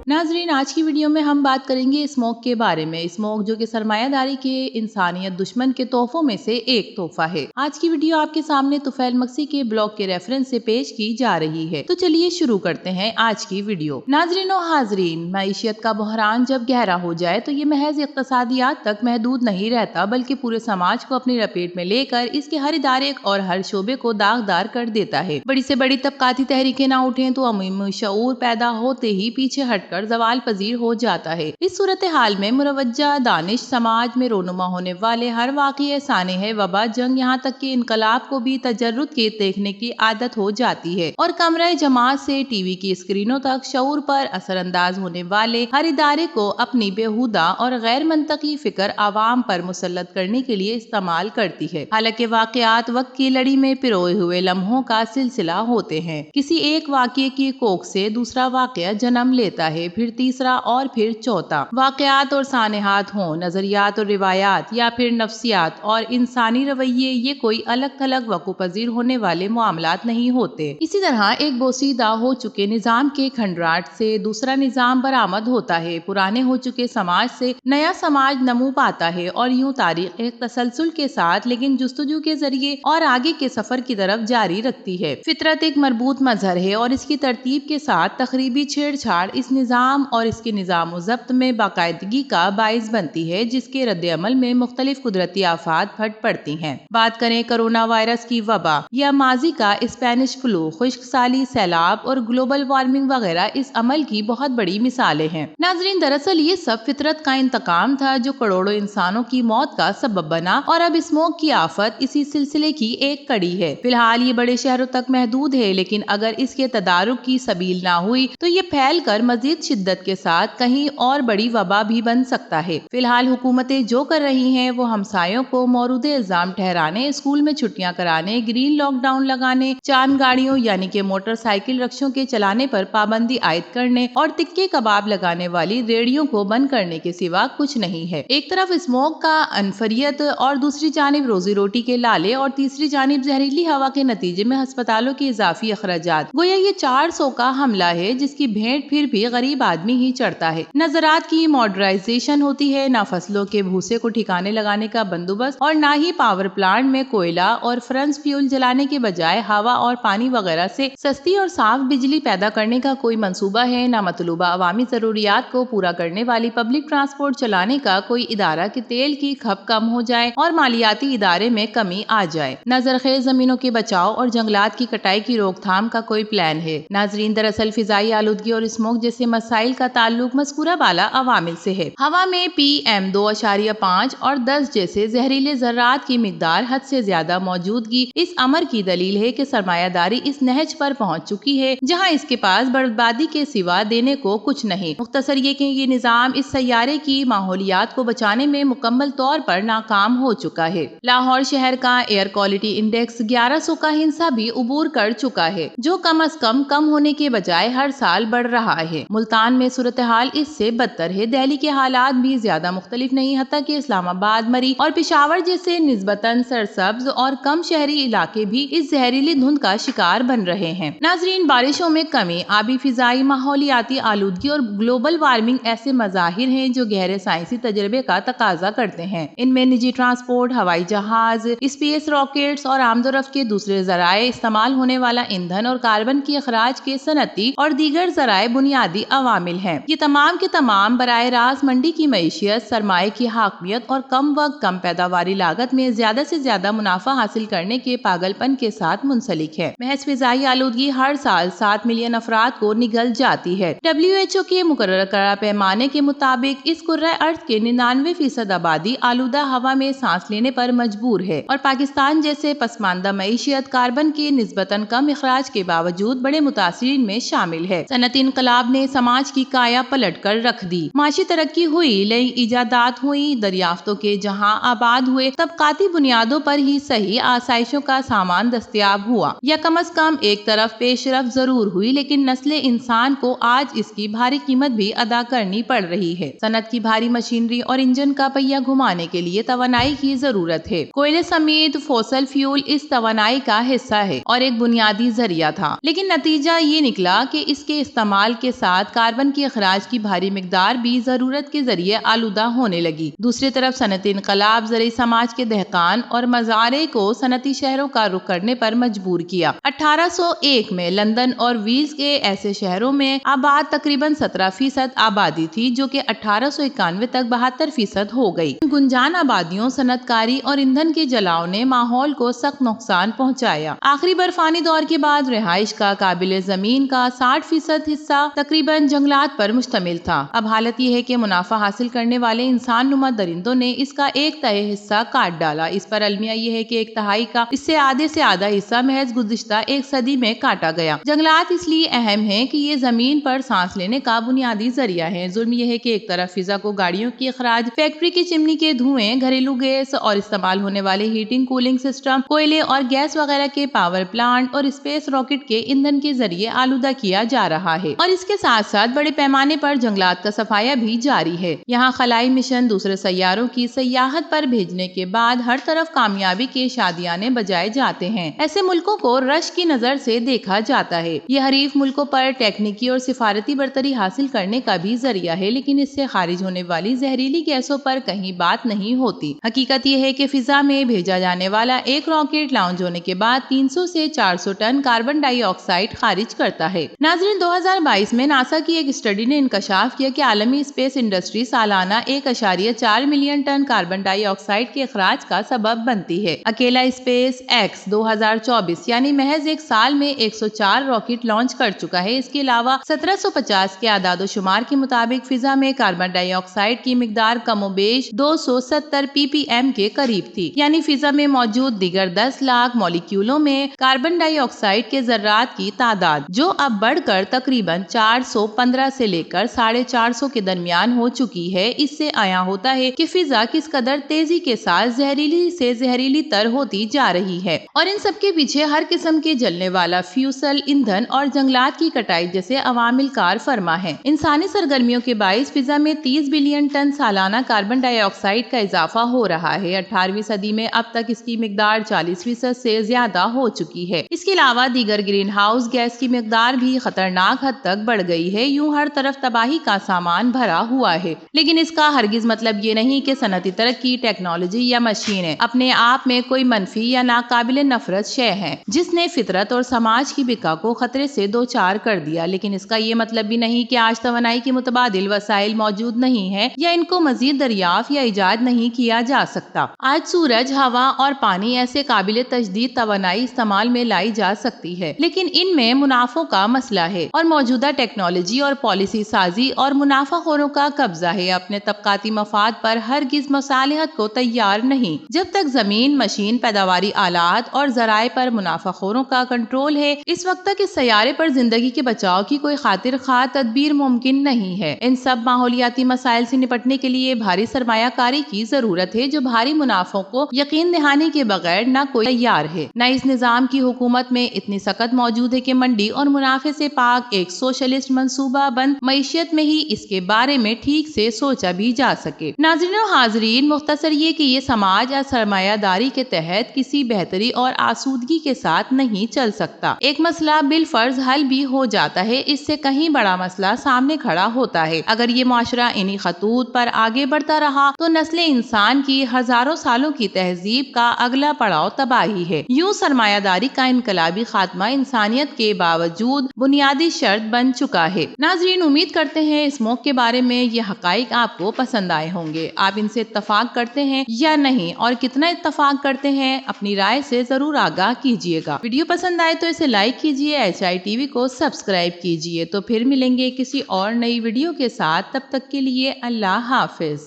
नाजरीन, आज की वीडियो में हम बात करेंगे स्मोक के बारे में। स्मोक जो कि सरमायादारी के इंसानियत दुश्मन के तोहफों में से एक तोहफा है। आज की वीडियो आपके सामने तुफैल मक्सी के ब्लॉग के रेफरेंस से पेश की जा रही है। तो चलिए शुरू करते हैं आज की वीडियो। नाजरीन और हाजरीन, मईशियत का बहरान जब गहरा हो जाए तो ये महज इक्तसादियात तक महदूद नहीं रहता, बल्कि पूरे समाज को अपनी लपेट में लेकर इसके हर इदारे और हर शोबे को दागदार कर देता है। बड़ी से बड़ी तबकाती तहरीकें ना उठें तो अमीम शऊर पैदा होते ही पीछे हटकर जवाल पजीर हो जाता है। इस सूरत हाल में मुरवज्जा दानिश समाज में रोनुमा होने वाले हर वाक़ये सानेह वबा जंग यहाँ तक कि इनकलाब को भी तजर्रुद के देखने की आदत हो जाती है और कमरे जमात से टीवी की स्क्रीनों तक शऊर पर असरअंदाज होने वाले हर इदारे को अपनी बेहुदा और गैर मंतकी फिक्र आवाम पर मुसल्लत करने के लिए इस्तेमाल करती है। हालांकि वाक़यात वक्त की लड़ी में पिरोए हुए लम्हों का सिलसिला होते हैं। किसी एक वाक़ये की कोख से दूसरा वाक़या जन्म लेता है, फिर तीसरा और फिर चौथा। वाक़यात और सानेहात हों, नजरियात और रिवायात या फिर नफ्सियात और इंसानी रवैये, ये कोई अलग थलग वक़ूपज़ीर होने वाले मामलात नहीं होते। इसी तरह एक बोसीदा हो चुके निज़ाम के खंडराट से दूसरा निज़ाम बरामद होता है। पुराने हो चुके समाज से नया समाज नमू पाता है और यूं तारीख एक तसलसल के साथ लेकिन जुस्तजू के जरिए और आगे के सफर की तरफ जारी रखती है। फितरत एक मरबूत मजहर है और इसकी तरतीब के साथ तकरीबी छेड़छाड़ इस निज़ाम और इसके निज़ाम ज़ब्त में बाकायदगी का बाइस बनती है, जिसके रद्द अमल में मुख्तलिफ कुदरती आफात फट पड़ती हैं। बात करें कोरोना वायरस की वबा या माजी का स्पेनिश फ्लू, खुश्क साली, सैलाब और ग्लोबल वार्मिंग वगैरह इस अमल की बहुत बड़ी मिसालें हैं। नाजरीन, दरअसल ये सब फितरत का इंतकाम था जो करोड़ों इंसानों की मौत का सबब बना और अब स्मोक की आफत इसी सिलसिले की एक कड़ी है। फिलहाल ये बड़े शहरों तक महदूद है, लेकिन अगर इसके तदारुक की सबील ना हुई तो ये फैल कर मजीद शिद्दत के साथ कहीं और बड़ी वबा भी बन सकता है। फिलहाल हुकूमतें जो कर रही हैं वो हमसायों को मौरूद इल्जाम ठहराने, स्कूल में छुट्टियां कराने, ग्रीन लॉकडाउन लगाने, चांद गाड़ियों यानी कि मोटरसाइकिल रक्षों के चलाने पर पाबंदी आयद करने और तिक्के कबाब लगाने वाली रेडियो को बंद करने के सिवा कुछ नहीं है। एक तरफ स्मोक का अनफरियत और दूसरी जानिब रोजी रोटी के लाले और तीसरी जानिब जहरीली हवा के नतीजे में अस्पतालों के इजाफी अखराजात। गोया ये 400 का हमला है जिसकी भेंट फिर भी गरीब आदमी ही चढ़ता है। न ज़राअत की मॉडर्नाइजेशन होती है, न फसलों के भूसे को ठिकाने लगाने का बंदोबस्त और न ही पावर प्लांट में कोयला और फ्रंस फ्यूल जलाने के बजाय हवा और पानी वगैरह से सस्ती और साफ बिजली पैदा करने का कोई मंसूबा है। न मतलूबा अवामी जरूरियात को पूरा करने वाली पब्लिक ट्रांसपोर्ट चलाने का कोई इदारा कि तेल की खप कम हो जाए और मालियाती इदारे में कमी आ जाए। न ज़रख़ेज़ जमीनों के बचाव और जंगलात की कटाई की रोकथाम का कोई प्लान है। नाजरीन, दरअसल फिजाई आलूदगी और स्मोक जैसे मसाइल का ताल्लुक मज़कूरा बाला अवामिल से है। हवा में PM2.5 और 10 जैसे जहरीले ज़र्रात की मिकदार हद से ज्यादा मौजूदगी इस अमर की दलील है कि सरमायादारी इस नहज पर पहुंच चुकी है जहां इसके पास बर्बादी के सिवा देने को कुछ नहीं। मुख्तसर ये कि ये निज़ाम इस सैयारे की माहौलियात को बचाने में मुकम्मल तौर पर नाकाम हो चुका है। लाहौर शहर का एयर क्वालिटी इंडेक्स 1100 का हिस्सा भी उबूर कर चुका है, जो कम अज कम होने के बजाय हर साल बढ़ रहा है। मुल्तान में सूरत हाल इससे बदतर है। दिल्ली के हालात भी ज्यादा मुख्तलिफ नहीं, हत्ता कि इस्लामाबाद, मरी और पेशावर जैसे निस्बतन सरसब्ज और कम शहरी इलाके भी इस जहरीली धुंध का शिकार बन रहे हैं। नाजरीन, बारिशों में कमी, आबी फिजाई, माहौलियाती आलूदगी और ग्लोबल वार्मिंग ऐसे मज़ाहिर हैं जो गहरे साइंसी तजर्बे का तकाजा करते हैं। इनमें निजी ट्रांसपोर्ट, हवाई जहाज, स्पेस रॉकेट्स और आमदोरफ्त के दूसरे जराए, इस्तेमाल होने वाला ईंधन और कार्बन के अखराज के सनती और दीगर जराए बुनियादी अवामिल हैं। ये तमाम के तमाम बराए रास्त मंडी की मईशियत, सरमाए की हाकमियत और कम वक्त कम पैदावारी लागत में ज्यादा से ज्यादा मुनाफा हासिल करने के पागलपन के साथ मुंसलिक है। महज फिजाई आलूदगी हर साल 7 मिलियन अफराद को निगल जाती है। WHO के मुकर्रर करा पैमाने के मुताबिक इस कुर्रा अर्थ के 99% आबादी आलूदा हवा में सांस लेने पर मजबूर है और पाकिस्तान जैसे पसमानदा मईशियत कार्बन के निस्बतन कम इखराज के बावजूद बड़े मुतासिरीन में शामिल है। सनती इनकलाब ने समाज की काया पलट कर रख दी। माशी तरक्की हुई, नई इजादात हुई, दरियाफ्तों के जहां आबाद हुए, तबकाती बुनियादों पर ही सही आसाइशों का सामान दस्तयाब हुआ, या कम अज कम एक तरफ पेशरफ जरूर हुई, लेकिन नस्ले इंसान को आज इसकी भारी कीमत भी अदा करनी पड़ रही है। सनत की भारी मशीनरी और इंजन का पहिया घुमाने के लिए तवानाई की जरूरत है। कोयले समेत फॉसल फ्यूल इस तवानाई का हिस्सा है और एक बुनियादी जरिया था, लेकिन नतीजा ये निकला कि इसके इस्तेमाल के साथ کاربن کے اخراج کی بھاری مقدار بھی ضرورت کے ذریعے آلودہ ہونے لگی۔ دوسری طرف صنعتی انقلاب زرعی سماج کے دہقان اور مزارع کو صنعتی شہروں کا رخ کرنے پر مجبور کیا۔ 1801 میں لندن اور ویلز کے ایسے شہروں میں آباد تقریباً 17% آبادی تھی جو کہ 1891 تک 72% ہو گئی۔ گنجان آبادیوں، صنعت کاری اور ایندھن کے جلاؤ نے ماحول کو سخت نقصان پہنچایا۔ آخری برفانی دور کے بعد رہائش کا قابل زمین کا 60% حصہ تقریباً جنگلات پر مشتمل تھا۔ اب حالت یہ ہے کہ منافع حاصل کرنے والے انسان نما درندوں نے اس کا ایک تہائی حصہ کاٹ ڈالا۔ اس پر المیہ یہ ہے کہ ایک تہائی کا اس سے آدھے سے آدھا حصہ محض گزشتہ ایک صدی میں کاٹا گیا۔ جنگلات اس لیے اہم ہیں کہ یہ زمین پر سانس لینے کا بنیادی ذریعہ ہے۔ ظلم یہ ہے کہ ایک طرف فضا کو گاڑیوں کی اخراج، فیکٹری کی چمنی کے دھوئیں، گھریلو گیس اور استعمال ہونے والے ہیٹنگ کولنگ سسٹم، کوئلے اور گیس وغیرہ کے پاور پلانٹ اور اسپیس راکٹ کے ایندھن کے ذریعے آلودہ کیا جا رہا ہے، اور اس کے ساتھ ساتھ بڑے پیمانے پر جنگلات کا صفایا بھی جاری ہے۔ یہاں خلائی مشن دوسرے سیاروں کی سیاحت پر بھیجنے کے بعد ہر طرف کامیابی کے شادیانے بجائے جاتے ہیں۔ ایسے ملکوں کو رش کی نظر سے دیکھا جاتا ہے۔ یہ حریف ملکوں پر ٹیکنیکی اور سفارتی برتری حاصل کرنے کا بھی ذریعہ ہے، لیکن اس سے خارج ہونے والی زہریلی گیسوں پر کہیں بات نہیں ہوتی۔ حقیقت یہ ہے کہ فضا میں بھیجا جانے والا ایک راکٹ لانچ ہونے کے بعد 300 سے 400 ٹن کاربن ڈائی آکسائڈ خارج کرتا ہے۔ ناظرین، 2022 میں ناسا کی ایک اسٹڈی نے انکشاف کیا کہ عالمی اسپیس انڈسٹری سالانہ 1.4 ملین ٹن کاربن ڈائی آکسائڈ کے اخراج کا سبب بنتی ہے۔ اکیلا اسپیس ایکس 2024 یعنی محض ایک سال میں 104 راکٹ لانچ کر چکا ہے۔ اس کے علاوہ 1750 کے اعداد و شمار کے مطابق فضا میں کاربن ڈائی آکسائڈ کی مقدار کم و بیش 270 ppm کے قریب تھی، یعنی فضا میں موجود دیگر 10 لاکھ مالیکیولوں میں کاربن ڈائی آکسائڈ کے ذرات کی تعداد، جو اب بڑھ کر تقریباً 415 سے لے کر 450 کے درمیان ہو چکی ہے۔ اس سے عیاں ہوتا ہے کہ فضا کس قدر تیزی کے ساتھ زہریلی سے زہریلی تر ہوتی جا رہی ہے، اور ان سب کے پیچھے ہر قسم کے جلنے والا فیوسل، ایندھن اور جنگلات کی کٹائی جیسے عوامل کار فرما ہیں۔ انسانی سرگرمیوں کے باعث فضا میں 30 بلین ٹن سالانہ کاربن ڈائی آکسائڈ کا اضافہ ہو رہا ہے۔ 18ویں صدی میں اب تک اس کی مقدار 40% سے زیادہ ہو چکی ہے۔ اس کے علاوہ دیگر گرین ہاؤس گیس کی مقدار بھی خطرناک حد تک بڑھ گئی ہے۔ یوں ہر طرف تباہی کا سامان بھرا ہوا ہے، لیکن اس کا ہرگز مطلب یہ نہیں کہ صنعتی ترقی، ٹیکنالوجی یا مشینیں اپنے آپ میں کوئی منفی یا ناقابل نفرت شے ہے جس نے فطرت اور سماج کی بقا کو خطرے سے دوچار کر دیا۔ لیکن اس کا یہ مطلب بھی نہیں کہ آج توانائی کے متبادل وسائل موجود نہیں ہیں یا ان کو مزید دریافت یا ایجاد نہیں کیا جا سکتا۔ آج سورج، ہوا اور پانی ایسے قابل تجدید توانائی استعمال میں لائی جا سکتی ہے، لیکن ان میں منافعوں کا مسئلہ ہے، اور موجودہ ٹیکنالوجی اور پالیسی سازی اور منافع خوروں کا قبضہ ہے اپنے طبقاتی مفاد پر ہرگز مصالحت کو تیار نہیں۔ جب تک زمین، مشین، پیداواری آلات اور ذرائع پر منافع خوروں کا کنٹرول ہے، اس وقت تک اس سیارے پر زندگی کے بچاؤ کی کوئی خاطر خواہ تدبیر ممکن نہیں ہے۔ ان سب ماحولیاتی مسائل سے نپٹنے کے لیے بھاری سرمایہ کاری کی ضرورت ہے، جو بھاری منافعوں کو یقین دہانی کے بغیر نہ کوئی تیار ہے، نہ اس نظام کی حکومت میں اتنی سخت موجود ہے کہ منڈی اور منافع سے پاک ایک سوشلسٹ منصوبہ بند معیشت میں ہی اس کے بارے میں ٹھیک سے سوچا بھی جا سکے۔ ناظرین و حاضرین، مختصر یہ کہ یہ سماج یا سرمایہ داری کے تحت کسی بہتری اور آسودگی کے ساتھ نہیں چل سکتا۔ ایک مسئلہ بالفرض حل بھی ہو جاتا ہے، اس سے کہیں بڑا مسئلہ سامنے کھڑا ہوتا ہے۔ اگر یہ معاشرہ انہی خطوط پر آگے بڑھتا رہا تو نسل انسان کی ہزاروں سالوں کی تہذیب کا اگلا پڑاؤ تباہی ہے۔ یوں سرمایہ داری کا انقلابی خاتمہ انسانیت کے باوجود بنیادی شرط بن چکا ہے۔ ناظرین، امید کرتے ہیں اس موقع کے بارے میں یہ حقائق آپ کو پسند آئے ہوں گے۔ آپ ان سے اتفاق کرتے ہیں یا نہیں، اور کتنا اتفاق کرتے ہیں، اپنی رائے سے ضرور آگاہ کیجیے گا۔ ویڈیو پسند آئے تو اسے لائک کیجیے، HI TV کو سبسکرائب کیجیے۔ تو پھر ملیں گے کسی اور نئی ویڈیو کے ساتھ، تب تک کے لیے اللہ حافظ۔